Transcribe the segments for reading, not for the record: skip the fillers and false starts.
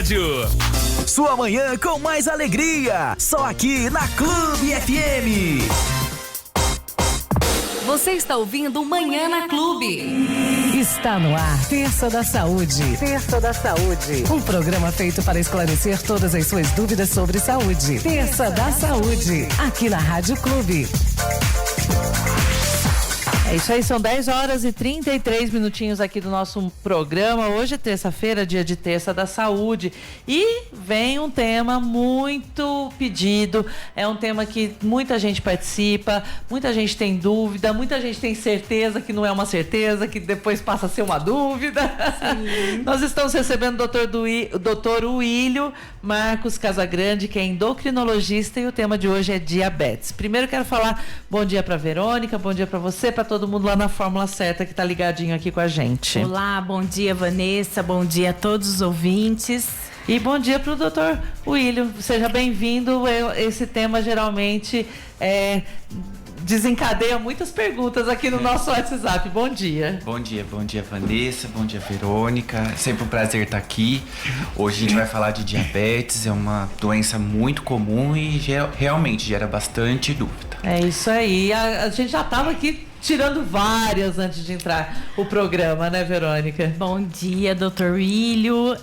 rádio. Sua manhã com mais alegria, só aqui na Clube FM. Você está ouvindo Manhã na Clube. Está no ar, Terça da Saúde. Terça da Saúde. Um programa feito para esclarecer todas as suas dúvidas sobre saúde. Terça da Saúde, aqui na Rádio Clube. É isso aí, são 10 horas e 33 minutinhos aqui do nosso programa. Hoje é terça-feira, dia de Terça da Saúde. E vem um tema muito pedido. É um tema que muita gente participa, muita gente tem dúvida, muita gente tem certeza que não é uma certeza, que depois passa a ser uma dúvida. Sim. Nós estamos recebendo o doutor Uílio Marcos Casagrande, que é endocrinologista, e o tema de hoje é diabetes. Primeiro quero falar bom dia para Verônica, bom dia para você, para todo mundo lá na Fórmula Certa que tá ligadinho aqui com a gente. Olá, bom dia, Vanessa, bom dia a todos os ouvintes. E bom dia para o doutor Uílio, seja bem-vindo. Esse tema geralmente desencadeia muitas perguntas aqui no nosso WhatsApp. Bom dia. Bom dia, Vanessa, bom dia, Verônica. Sempre um prazer estar aqui. Hoje a gente vai falar de diabetes, é uma doença muito comum e realmente gera bastante dúvida. É isso aí, a gente já estava aqui tirando várias antes de entrar o programa, né, Verônica? Bom dia, doutor Uílio.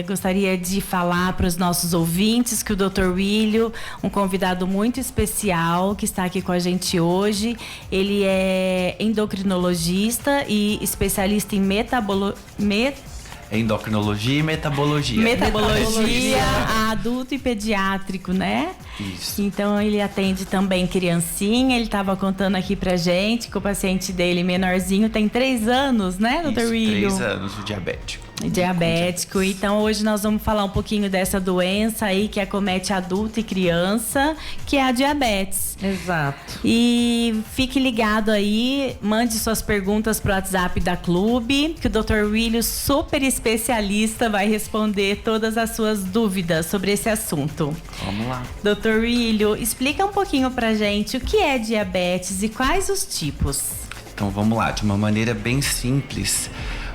Gostaria de falar para os nossos ouvintes que o doutor Uílio, um convidado muito especial que está aqui com a gente hoje, ele é endocrinologista e especialista em endocrinologia e metabologia. Metabologia adulto e pediátrico, né? Isso. Então ele atende também criancinha. Ele estava contando aqui pra gente que o paciente dele, menorzinho, tem 3 anos, né, doutor Uílio? 3 anos, o diabético. Diabético. Então hoje nós vamos falar um pouquinho dessa doença aí que acomete adulto e criança, que é a diabetes. Exato. E fique ligado aí, mande suas perguntas pro WhatsApp da Clube, que o Dr. Uílio, super especialista, vai responder todas as suas dúvidas sobre esse assunto. Vamos lá. Dr. Uílio, explica um pouquinho pra gente o que é diabetes e quais os tipos. Então vamos lá, de uma maneira bem simples.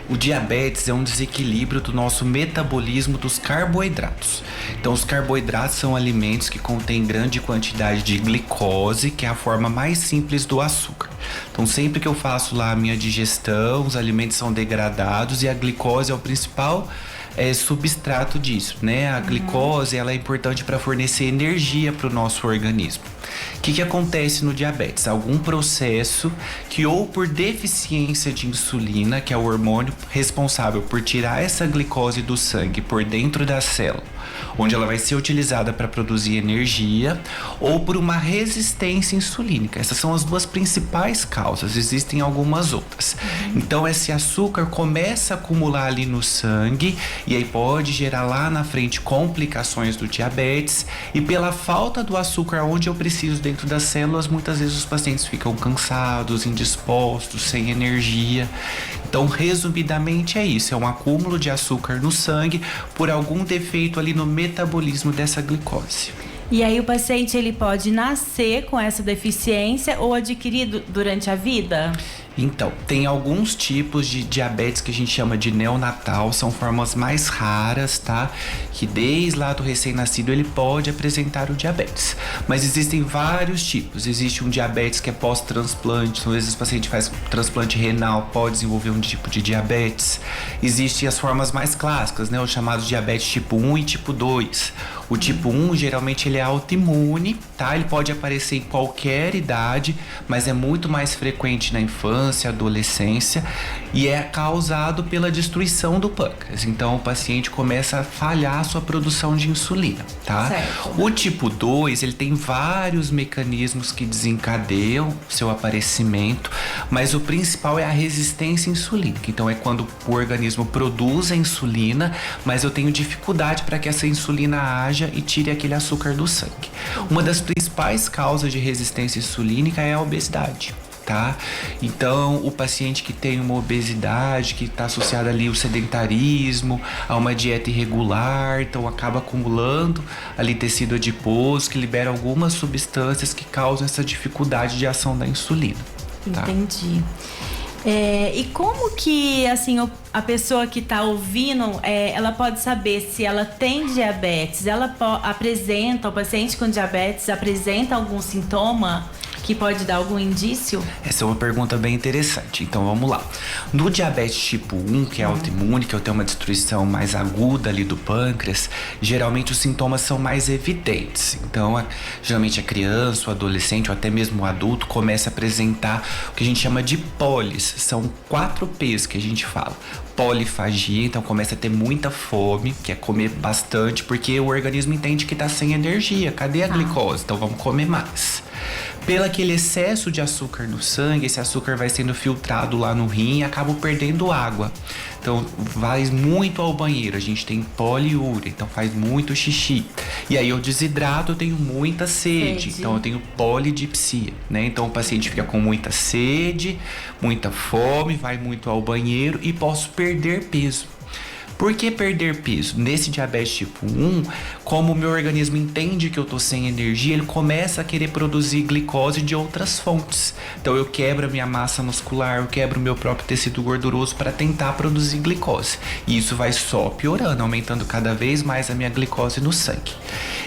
O diabetes é um desequilíbrio do nosso metabolismo dos carboidratos. Então, os carboidratos são alimentos que contêm grande quantidade de glicose, que é a forma mais simples do açúcar. Então, sempre que eu faço lá a minha digestão, os alimentos são degradados e a glicose é o principal substrato disso, né? A glicose, ela é importante para fornecer energia para o nosso organismo. O que acontece no diabetes? Algum processo que, ou por deficiência de insulina, que é o hormônio responsável por tirar essa glicose do sangue por dentro da célula, onde ela vai ser utilizada para produzir energia, ou por uma resistência insulínica. Essas são as duas principais causas, existem algumas outras. Então esse açúcar começa a acumular ali no sangue e aí pode gerar lá na frente complicações do diabetes, e pela falta do açúcar onde eu preciso dentro das células, muitas vezes os pacientes ficam cansados, indispostos, sem energia. Então, resumidamente é isso, é um acúmulo de açúcar no sangue por algum defeito ali no metabolismo dessa glicose. E aí o paciente, ele pode nascer com essa deficiência ou adquirir durante a vida? Então, tem alguns tipos de diabetes que a gente chama de neonatal, são formas mais raras, tá? Que desde lá do recém-nascido ele pode apresentar o diabetes. Mas existem vários tipos. Existe um diabetes que é pós-transplante, então, às vezes o paciente faz transplante renal, pode desenvolver um tipo de diabetes. Existem as formas mais clássicas, né? Os chamados diabetes tipo 1 e tipo 2. O tipo 1, geralmente, ele é autoimune, tá? Ele pode aparecer em qualquer idade, mas é muito mais frequente na infância, adolescência, e é causado pela destruição do pâncreas. Então, o paciente começa a falhar a sua produção de insulina, tá? Certo. O tipo 2, ele tem vários mecanismos que desencadeiam seu aparecimento, mas o principal é a resistência insulínica. Então, é quando o organismo produz a insulina, mas eu tenho dificuldade para que essa insulina haja e tire aquele açúcar do sangue. Uma das principais causas de resistência insulínica é a obesidade, tá? Então, o paciente que tem uma obesidade, que está associada ali ao sedentarismo, a uma dieta irregular, então acaba acumulando ali tecido adiposo, que libera algumas substâncias que causam essa dificuldade de ação da insulina. Tá? Entendi. E como que, assim, a pessoa que está ouvindo, ela pode saber se ela tem diabetes? Ela apresenta, o paciente com diabetes apresenta algum sintoma que pode dar algum indício? Essa é uma pergunta bem interessante. Então, vamos lá. No diabetes tipo 1, que é autoimune, que eu tenho uma destruição mais aguda ali do pâncreas, geralmente os sintomas são mais evidentes. Então, geralmente a criança, o adolescente ou até mesmo o adulto começa a apresentar o que a gente chama de polis. São 4 P's que a gente fala. Polifagia, então começa a ter muita fome, que é comer bastante, porque o organismo entende que tá sem energia. Cadê a glicose? Então vamos comer mais. Pelo aquele excesso de açúcar no sangue, esse açúcar vai sendo filtrado lá no rim e acaba perdendo água. Então vai muito ao banheiro, a gente tem poliúria, então faz muito xixi. E aí eu desidrato, eu tenho muita sede, então eu tenho polidipsia, né? Então o paciente fica com muita sede, muita fome, vai muito ao banheiro e posso perder peso. Por que perder peso? Nesse diabetes tipo 1, como o meu organismo entende que eu tô sem energia, ele começa a querer produzir glicose de outras fontes. Então eu quebro a minha massa muscular, eu quebro o meu próprio tecido gorduroso para tentar produzir glicose. E isso vai só piorando, aumentando cada vez mais a minha glicose no sangue.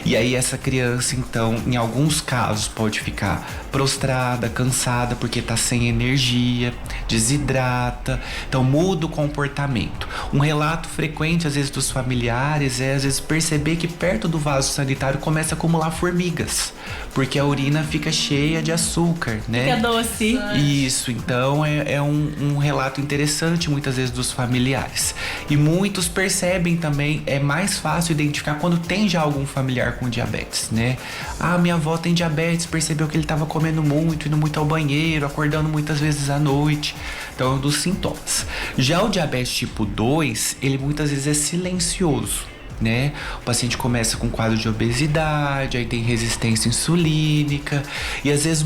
E aí essa criança, então, em alguns casos pode ficar prostrada, cansada porque tá sem energia, desidrata, então muda o comportamento. Um relato frequente às vezes dos familiares é às vezes perceber que perto do vaso sanitário começa a acumular formigas, porque a urina fica cheia de açúcar, né? Fica doce. Isso, então é um relato interessante muitas vezes dos familiares. E muitos percebem também, é mais fácil identificar quando tem já algum familiar com diabetes, né? Ah, minha avó tem diabetes, percebeu que ele estava comendo muito, indo muito ao banheiro, acordando muitas vezes à noite. Então é um dos sintomas. Já o diabetes tipo 2, ele muitas vezes é silencioso, né? O paciente começa com quadro de obesidade, aí tem resistência insulínica e às vezes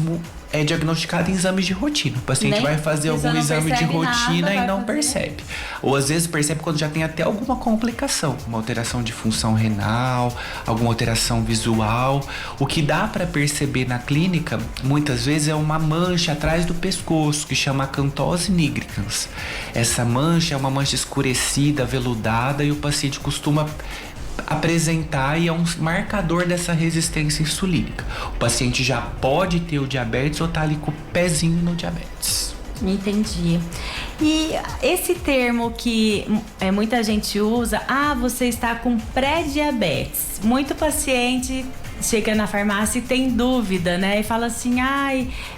é diagnosticado em exames de rotina. O paciente vai fazer algum exame de rotina e não percebe. Ou às vezes percebe quando já tem até alguma complicação, uma alteração de função renal, alguma alteração visual. O que dá para perceber na clínica, muitas vezes, é uma mancha atrás do pescoço, que chama acantose nigricans. Essa mancha é uma mancha escurecida, veludada, e o paciente costuma apresentar e é um marcador dessa resistência insulínica. O paciente já pode ter o diabetes ou tá ali com o pezinho no diabetes. Entendi. E esse termo que muita gente usa, você está com pré-diabetes. Muito paciente chega na farmácia e tem dúvida, né? E fala assim,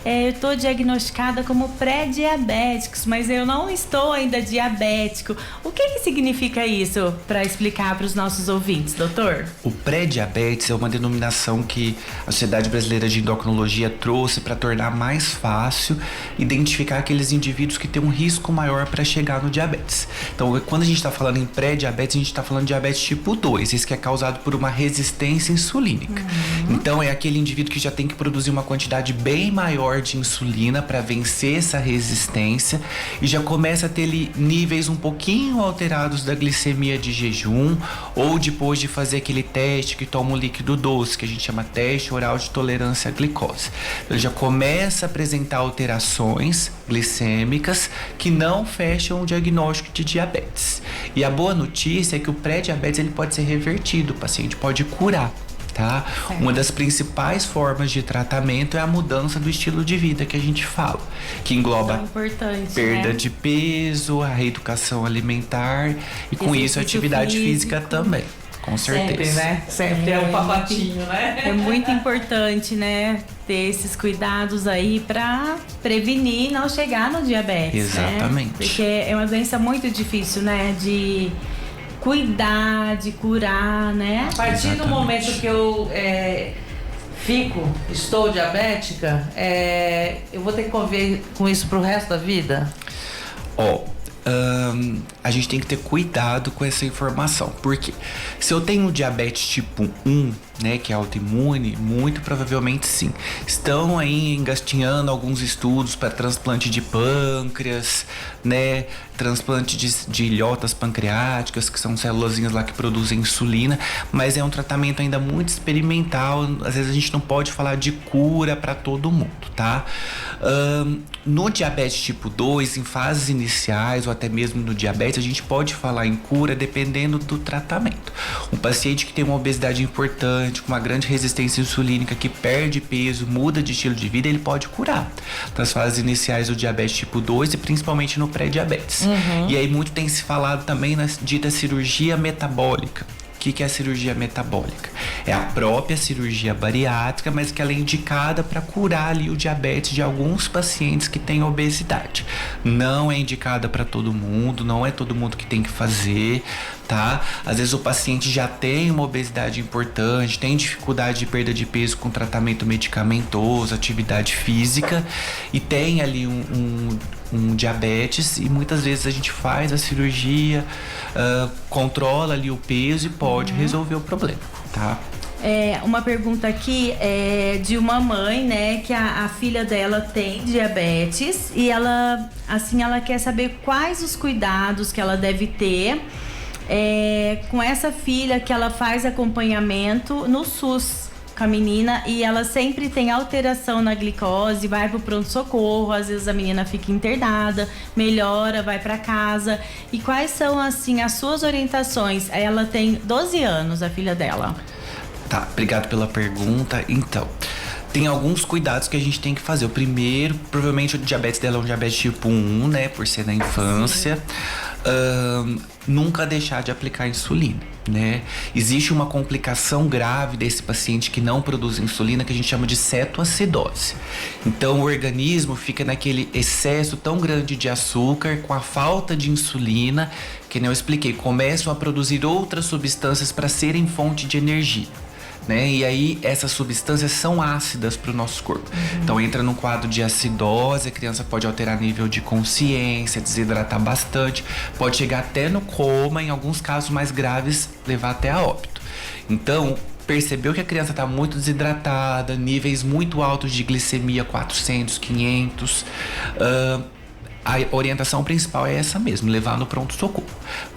eu tô diagnosticada como pré-diabéticos, mas eu não estou ainda diabético. O que significa isso, para explicar para os nossos ouvintes, doutor? O pré-diabetes é uma denominação que a Sociedade Brasileira de Endocrinologia trouxe para tornar mais fácil identificar aqueles indivíduos que têm um risco maior para chegar no diabetes. Então, quando a gente está falando em pré-diabetes, a gente está falando de diabetes tipo 2, esse que é causado por uma resistência insulínica. Então é aquele indivíduo que já tem que produzir uma quantidade bem maior de insulina para vencer essa resistência e já começa a ter níveis um pouquinho alterados da glicemia de jejum, ou depois de fazer aquele teste que toma um líquido doce, que a gente chama teste oral de tolerância à glicose. Então, ele já começa a apresentar alterações glicêmicas que não fecham o diagnóstico de diabetes. E a boa notícia é que o pré-diabetes ele pode ser revertido, o paciente pode curar. Tá? Uma das principais formas de tratamento é a mudança do estilo de vida que a gente fala, que engloba perda de peso, a reeducação alimentar e com isso a atividade física também, com certeza. Sempre, né? Sempre é um papatinho, né? É muito importante, né? Ter esses cuidados aí para prevenir e não chegar no diabetes. Exatamente. Né? Porque é uma doença muito difícil, né? De cuidar, de curar, né? A partir do momento que eu estou diabética, eu vou ter que conviver com isso pro resto da vida? a gente tem que ter cuidado com essa informação. Porque se eu tenho diabetes tipo 1, né, que é autoimune, muito provavelmente sim. Estão aí engatinhando alguns estudos para transplante de pâncreas, né, transplante de ilhotas pancreáticas, que são célulazinhas lá que produzem insulina, mas é um tratamento ainda muito experimental. Às vezes a gente não pode falar de cura para todo mundo, tá? No diabetes tipo 2, em fases iniciais ou até mesmo no diabetes, a gente pode falar em cura dependendo do tratamento. Um paciente que tem uma obesidade importante, com uma grande resistência insulínica, que perde peso, muda de estilo de vida, ele pode curar nas fases iniciais do diabetes tipo 2 e principalmente no pré-diabetes. E aí muito tem se falado também na dita cirurgia metabólica. O que é a cirurgia metabólica? É a própria cirurgia bariátrica, mas que ela é indicada para curar ali o diabetes de alguns pacientes que têm obesidade. Não é indicada para todo mundo, não é todo mundo que tem que fazer, tá? Às vezes o paciente já tem uma obesidade importante, tem dificuldade de perda de peso com tratamento medicamentoso, atividade física, e tem ali um diabetes, e muitas vezes a gente faz a cirurgia, controla ali o peso e pode resolver o problema, tá? Uma pergunta aqui é de uma mãe, né, que a filha dela tem diabetes e ela quer saber quais os cuidados que ela deve ter com essa filha, que ela faz acompanhamento no SUS com a menina, e ela sempre tem alteração na glicose, vai pro pronto-socorro, às vezes a menina fica internada, melhora, vai para casa. E quais são, assim, as suas orientações? Ela tem 12 anos, a filha dela. Tá, obrigado pela pergunta. Então, tem alguns cuidados que a gente tem que fazer. O primeiro, provavelmente o diabetes dela é um diabetes tipo 1, né, por ser na infância. Nunca deixar de aplicar insulina, né? Existe uma complicação grave desse paciente que não produz insulina, que a gente chama de cetoacidose. Então o organismo fica naquele excesso tão grande de açúcar, com a falta de insulina, que nem eu expliquei, começam a produzir outras substâncias para serem fonte de energia, né? E aí essas substâncias são ácidas para o nosso corpo. Então entra num quadro de acidose, a criança pode alterar nível de consciência, desidratar bastante, pode chegar até no coma, em alguns casos mais graves levar até a óbito. Então percebeu que a criança está muito desidratada, níveis muito altos de glicemia, 400, 500, a orientação principal é essa mesmo, levar no pronto-socorro.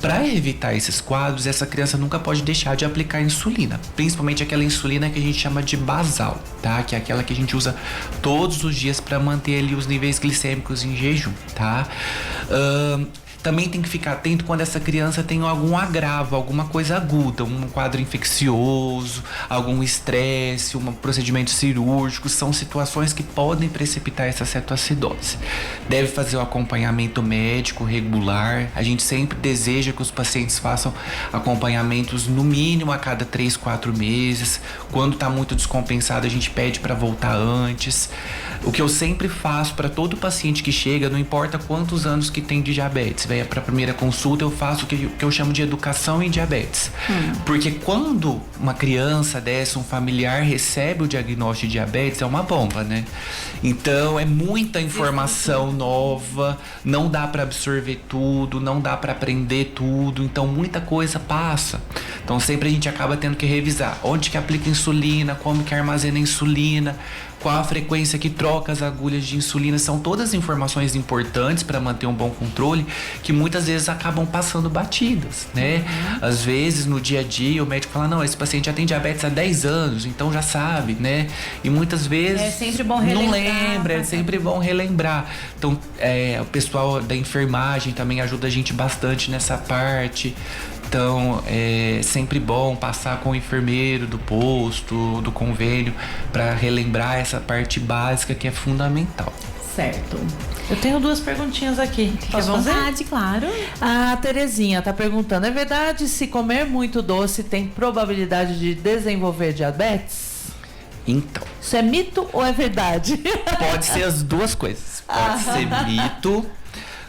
Para evitar esses quadros, essa criança nunca pode deixar de aplicar insulina, principalmente aquela insulina que a gente chama de basal, tá? Que é aquela que a gente usa todos os dias para manter ali os níveis glicêmicos em jejum, tá? Também tem que ficar atento quando essa criança tem algum agravo, alguma coisa aguda, um quadro infeccioso, algum estresse, um procedimento cirúrgico. São situações que podem precipitar essa cetoacidose. Deve fazer o acompanhamento médico regular. A gente sempre deseja que os pacientes façam acompanhamentos no mínimo a cada 3, 4 meses. Quando está muito descompensado, a gente pede para voltar antes. O que eu sempre faço para todo paciente que chega, não importa quantos anos que tem de diabetes, venha para a primeira consulta, eu faço o que eu chamo de educação em diabetes. Porque quando uma criança dessa, um familiar, recebe o diagnóstico de diabetes, é uma bomba, né? Então é muita informação nova, não dá para absorver tudo, não dá para aprender tudo, então muita coisa passa. Então sempre a gente acaba tendo que revisar onde que aplica insulina, como que armazena insulina, qual a frequência que troca as agulhas de insulina. São todas informações importantes para manter um bom controle, que muitas vezes acabam passando batidas, né? Às vezes no dia a dia o médico fala, não, esse paciente já tem diabetes há 10 anos, então já sabe, né? E muitas vezes é sempre bom relembrar, não lembra, é sempre bom relembrar. Então o pessoal da enfermagem também ajuda a gente bastante nessa parte. Então é sempre bom passar com o enfermeiro do posto, do convênio, para relembrar essa parte básica que é fundamental. Certo. Eu tenho 2 perguntinhas aqui. Posso fazer? Vontade, claro. A Terezinha tá perguntando, é verdade se comer muito doce tem probabilidade de desenvolver diabetes? Então, isso é mito ou é verdade? Pode ser as duas coisas. Pode ser mito,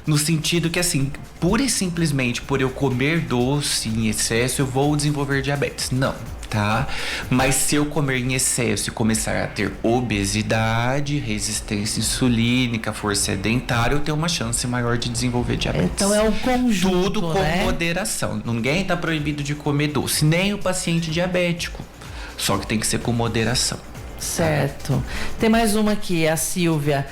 no sentido que, assim, pura e simplesmente por eu comer doce em excesso, eu vou desenvolver diabetes. Não. tá? Mas se eu comer em excesso e começar a ter obesidade, resistência insulínica, força sedentária, eu tenho uma chance maior de desenvolver diabetes. Então é um conjunto, tudo com né? moderação. Ninguém tá proibido de comer doce, nem o paciente diabético. Só que tem que ser com moderação. Certo. Tem mais uma aqui, a Silvia.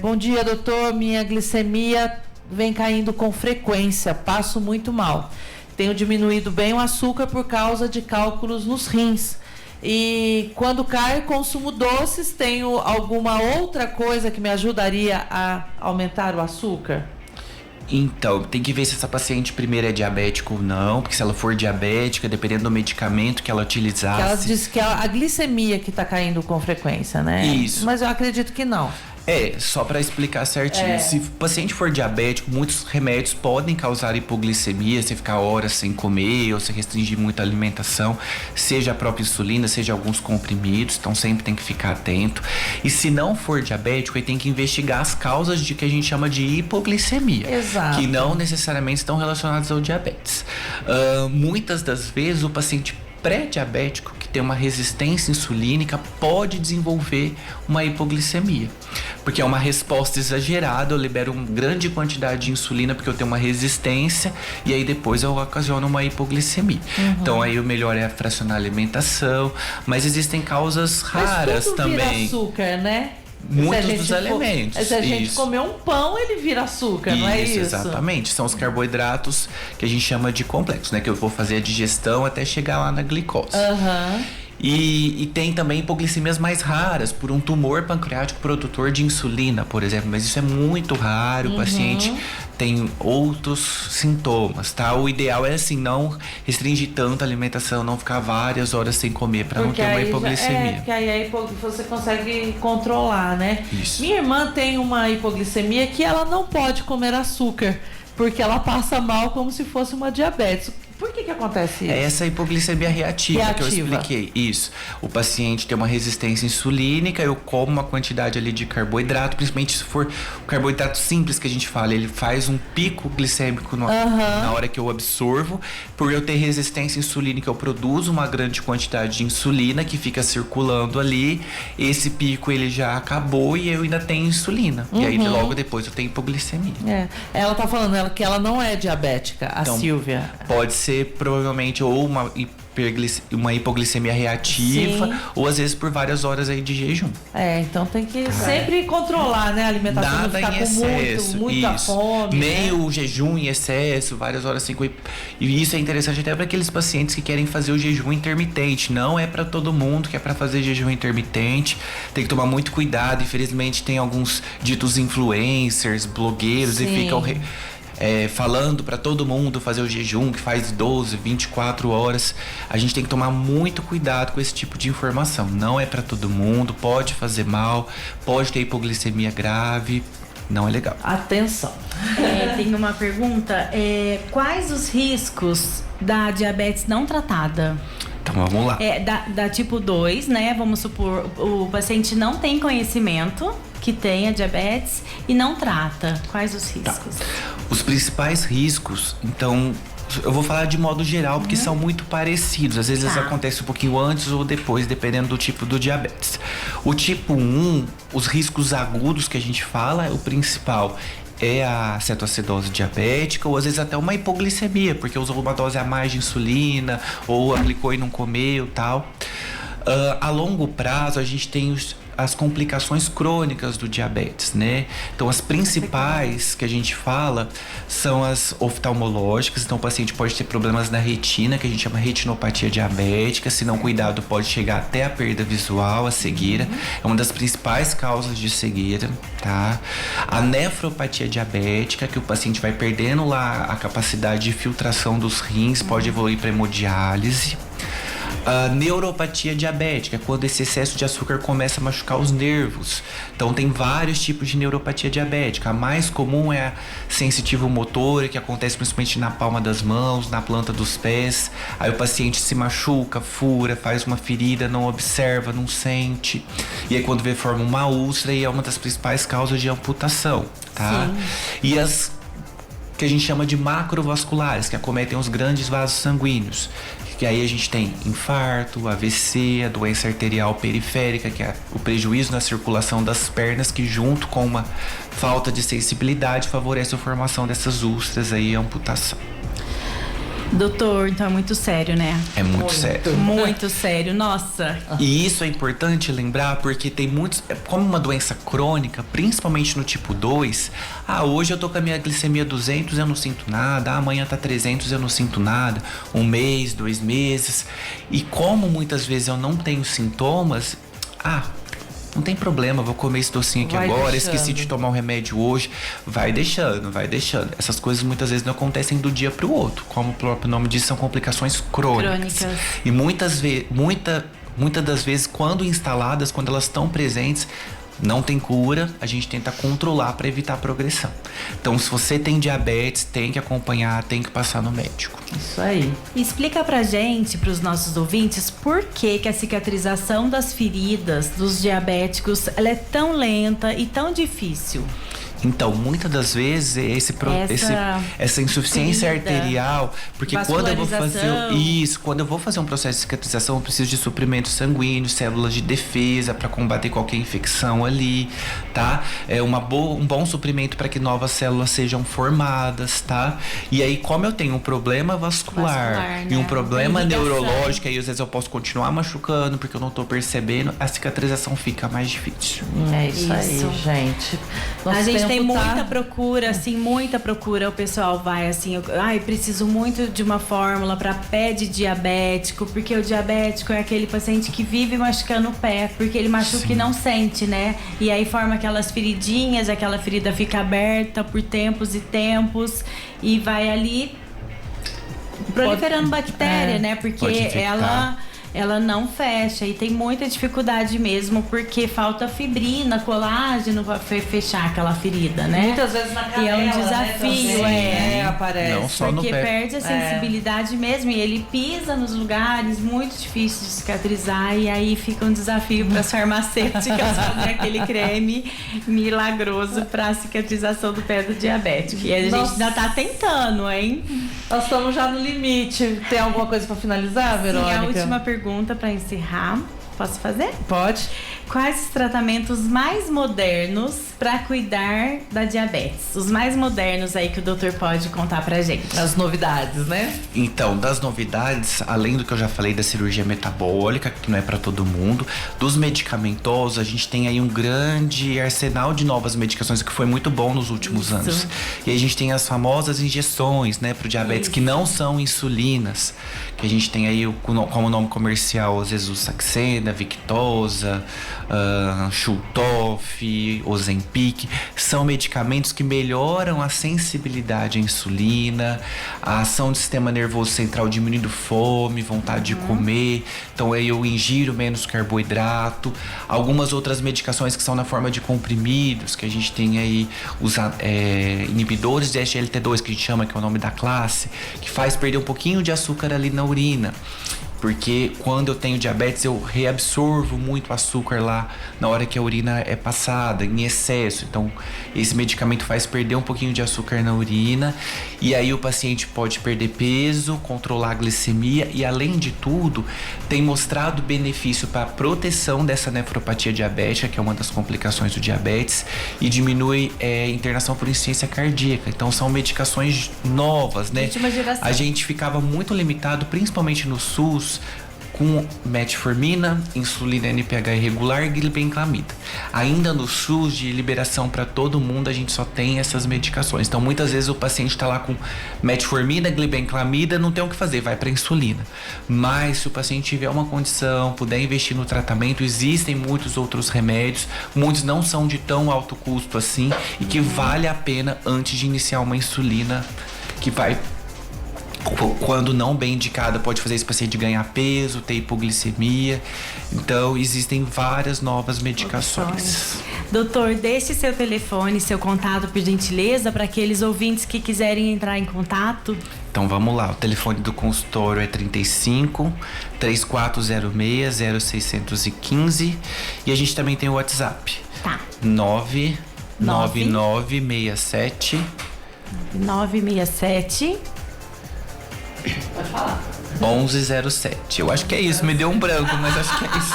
Bom dia, doutor. Minha glicemia vem caindo com frequência. Passo muito mal. Tenho diminuído bem o açúcar por causa de cálculos nos rins. E quando cai, consumo doces. Tenho alguma outra coisa que me ajudaria a aumentar o açúcar? Então, tem que ver se essa paciente primeiro é diabética ou não, porque se ela for diabética, dependendo do medicamento que ela utilizasse... Ela disse que é a glicemia que está caindo com frequência, né? Isso. Mas eu acredito que não. Só para explicar certinho. Se o paciente for diabético, muitos remédios podem causar hipoglicemia, se ficar horas sem comer ou se restringir muito a alimentação, seja a própria insulina, seja alguns comprimidos, então sempre tem que ficar atento. E se não for diabético, ele tem que investigar as causas de que a gente chama de hipoglicemia. Exato. Que não necessariamente estão relacionadas ao diabetes. Muitas das vezes o paciente pré-diabético que tem uma resistência insulínica pode desenvolver uma hipoglicemia, porque é uma resposta exagerada, eu libero uma grande quantidade de insulina porque eu tenho uma resistência e aí depois eu ocasiono uma hipoglicemia. Então aí o melhor é fracionar a alimentação, mas existem causas raras mas tudo também. Vira açúcar, né? Muitos dos alimentos. Se a gente comer um pão, ele vira açúcar, não é isso? Exatamente. São os carboidratos que a gente chama de complexos, né? Que eu vou fazer a digestão até chegar lá na glicose. E tem também hipoglicemias mais raras por um tumor pancreático produtor de insulina, por exemplo. Mas isso é muito raro, o paciente tem outros sintomas, tá? O ideal é assim, não restringir tanto a alimentação, não ficar várias horas sem comer para não ter uma hipoglicemia. Porque aí você consegue controlar, né? Isso. Minha irmã tem uma hipoglicemia que ela não pode comer açúcar, porque ela passa mal como se fosse uma diabetes. Por que acontece isso? É essa hipoglicemia reativa que eu expliquei. Isso. O paciente tem uma resistência insulínica, eu como uma quantidade ali de carboidrato, principalmente se for o carboidrato simples que a gente fala, ele faz um pico glicêmico na hora que eu absorvo. Por eu ter resistência insulínica, eu produzo uma grande quantidade de insulina que fica circulando ali. Esse pico ele já acabou e eu ainda tenho insulina. E aí logo depois eu tenho hipoglicemia. Ela tá falando que ela não é diabética, a então, Silvia. Pode ser provavelmente ou uma hipoglicemia reativa, ou às vezes por várias horas aí de jejum. Então tem que sempre controlar, né, a alimentação, nada não ficar em excesso, com muita fome. Nem o jejum em excesso, várias horas sem comer. E isso é interessante até para aqueles pacientes que querem fazer o jejum intermitente. Não é para todo mundo que é para fazer jejum intermitente. Tem que tomar muito cuidado. Infelizmente tem alguns ditos influencers, blogueiros, e ficam falando para todo mundo fazer o jejum que faz 12, 24 horas. A gente tem que tomar muito cuidado com esse tipo de informação. Não é para todo mundo, pode fazer mal, pode ter hipoglicemia grave, não é legal. Atenção. Tem uma pergunta, quais os riscos da diabetes não tratada? Então vamos lá. Da tipo 2, né? Vamos supor, o paciente não tem conhecimento que tem a diabetes e não trata. Quais os riscos? Os principais riscos, então, eu vou falar de modo geral, porque são muito parecidos. Às vezes acontece um pouquinho antes ou depois, dependendo do tipo do diabetes. O tipo 1, os riscos agudos que a gente fala, o principal é a cetoacidose diabética, ou às vezes até uma hipoglicemia, porque usou uma dose a mais de insulina, ou aplicou e não comeu, tal. A longo prazo, a gente tem as complicações crônicas do diabetes, né? Então, as principais que a gente fala são as oftalmológicas. Então, o paciente pode ter problemas na retina, que a gente chama retinopatia diabética. Se não cuidado, pode chegar até a perda visual, a cegueira. É uma das principais causas de cegueira, tá? A nefropatia diabética, que o paciente vai perdendo lá a capacidade de filtração dos rins, pode evoluir para hemodiálise. A neuropatia diabética, quando esse excesso de açúcar começa a machucar os nervos. Então tem vários tipos de neuropatia diabética. A mais comum é a sensitivo motora, que acontece principalmente na palma das mãos, na planta dos pés. Aí o paciente se machuca, fura, faz uma ferida, não observa, não sente. E aí quando vê, forma uma úlcera e é uma das principais causas de amputação, tá? Sim. E as que a gente chama de macrovasculares, que acometem os grandes vasos sanguíneos. Que aí a gente tem infarto, AVC, a doença arterial periférica, que é o prejuízo na circulação das pernas, que junto com uma falta de sensibilidade favorece a formação dessas úlceras aí, a amputação. Doutor, então é muito sério, né? É muito sério. Muito sério, nossa. E isso é importante lembrar porque tem muitos... Como uma doença crônica, principalmente no tipo 2, hoje eu tô com a minha glicemia 200 eu não sinto nada, amanhã tá 300 eu não sinto nada, 1 mês, 2 meses. E como muitas vezes eu não tenho sintomas, não tem problema, vou comer esse docinho aqui agora, esqueci de tomar um remédio hoje. Vai deixando. Essas coisas muitas vezes não acontecem do dia pro outro. Como o próprio nome diz, são complicações crônicas. E muitas das vezes, quando instaladas, quando elas estão presentes, não tem cura, a gente tenta controlar para evitar a progressão. Então, se você tem diabetes, tem que acompanhar, tem que passar no médico. Isso aí. Explica pra gente, pros nossos ouvintes, por que a cicatrização das feridas dos diabéticos ela é tão lenta e tão difícil? Então, muitas das vezes, essa insuficiência arterial, porque quando eu vou fazer um processo de cicatrização, eu preciso de suprimento sanguíneo, células de defesa para combater qualquer infecção ali, tá? É um bom suprimento para que novas células sejam formadas, tá? E aí, como eu tenho um problema vascular e um problema neurológico, aí às vezes eu posso continuar machucando porque eu não tô percebendo, a cicatrização fica mais difícil. É isso aí, gente. A gente tem muita procura, assim, muita procura. O pessoal vai assim, preciso muito de uma fórmula para pé de diabético, porque o diabético é aquele paciente que vive machucando o pé, porque ele machuca e não sente, né? E aí forma aquelas feridinhas, aquela ferida fica aberta por tempos e tempos e vai ali proliferando bactéria, né? Porque ela não fecha e tem muita dificuldade mesmo, porque falta fibrina, colágeno para fechar aquela ferida, né? Muitas vezes na canela, e é um desafio, aparece. Não só porque no pé. perde a sensibilidade mesmo e ele pisa nos lugares muito difíceis de cicatrizar e aí fica um desafio para as farmacêuticas fazer aquele creme milagroso para a cicatrização do pé do diabético. E a gente ainda tá tentando, hein? Nós estamos já no limite. Tem alguma coisa para finalizar, Verônica? Sim, a última pergunta para encerrar. Posso fazer? Pode. Quais os tratamentos mais modernos para cuidar da diabetes? Os mais modernos aí que o doutor pode contar pra gente. As novidades, né? Então, das novidades, além do que eu já falei da cirurgia metabólica, que não é para todo mundo, dos medicamentosos, a gente tem aí um grande arsenal de novas medicações que foi muito bom nos últimos anos. E aí a gente tem as famosas injeções, né, pro diabetes, que não são insulinas, que a gente tem aí como nome comercial, às vezes o Saxenda, Victoza, Chultof, Ozempic, são medicamentos que melhoram a sensibilidade à insulina, a ação do sistema nervoso central diminuindo fome, vontade de comer, então aí eu ingiro menos carboidrato. Algumas outras medicações que são na forma de comprimidos, que a gente tem aí os inibidores de SGLT2, que a gente chama, que é o nome da classe, que faz perder um pouquinho de açúcar ali na urina. Porque quando eu tenho diabetes, eu reabsorvo muito açúcar lá na hora que a urina é passada, em excesso. Então, esse medicamento faz perder um pouquinho de açúcar na urina. E aí o paciente pode perder peso, controlar a glicemia. E além de tudo, tem mostrado benefício para a proteção dessa nefropatia diabética, que é uma das complicações do diabetes. E diminui internação por insuficiência cardíaca. Então, são medicações novas, né? Última geração. A gente ficava muito limitado, principalmente no SUS, com metformina, insulina NPH irregular e glibenclamida. Ainda no SUS, de liberação para todo mundo, a gente só tem essas medicações. Então, muitas vezes o paciente está lá com metformina, glibenclamida, não tem o que fazer, vai para insulina. Mas se o paciente tiver uma condição, puder investir no tratamento, existem muitos outros remédios, muitos não são de tão alto custo assim e que vale a pena antes de iniciar uma insulina que vai, quando não bem indicada, pode fazer esse paciente ganhar peso, ter hipoglicemia. Então, existem várias novas medicações. Doutor, deixe seu telefone, seu contato, por gentileza, para aqueles ouvintes que quiserem entrar em contato. Então, vamos lá. O telefone do consultório é 35 3406 0615 e a gente também tem o WhatsApp. Tá. 99967 967. Pode falar. 1107. Eu acho que é isso, me deu um branco, mas acho que é isso.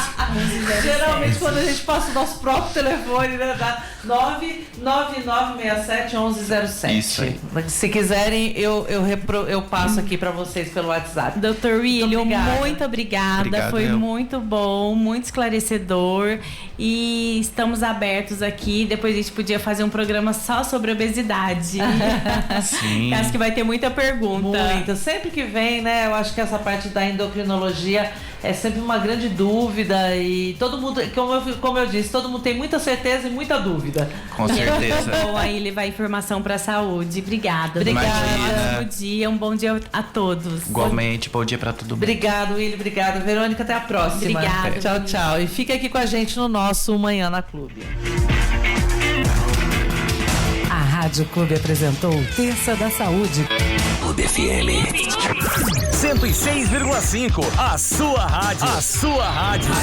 Geralmente quando a gente passa o nosso próprio telefone, né? Dá 99967-1107. Isso aí. Se quiserem, eu passo aqui pra vocês pelo WhatsApp. Dr. Willio, muito obrigada. Obrigado, Foi eu. muito bom, muito esclarecedor. E estamos abertos aqui. Depois a gente podia fazer um programa só sobre obesidade. Sim. Acho que vai ter muita pergunta. Muito. Sempre que vem, né? Eu acho que essa parte da endocrinologia é sempre uma grande dúvida e todo mundo, como eu disse, todo mundo tem muita certeza e muita dúvida. Com certeza. Bom, aí levar informação para a saúde. Obrigada. Obrigada. Um ótimo dia, um bom dia a todos. Igualmente, bom dia pra todo mundo. Obrigado, Willy. Obrigada, Verônica. Até a próxima. Obrigada. Tchau, tchau. E fica aqui com a gente no nosso Manhã na Clube. A Rádio Clube apresentou Terça da Saúde. Clube FM 106,5. A sua rádio. A sua rádio.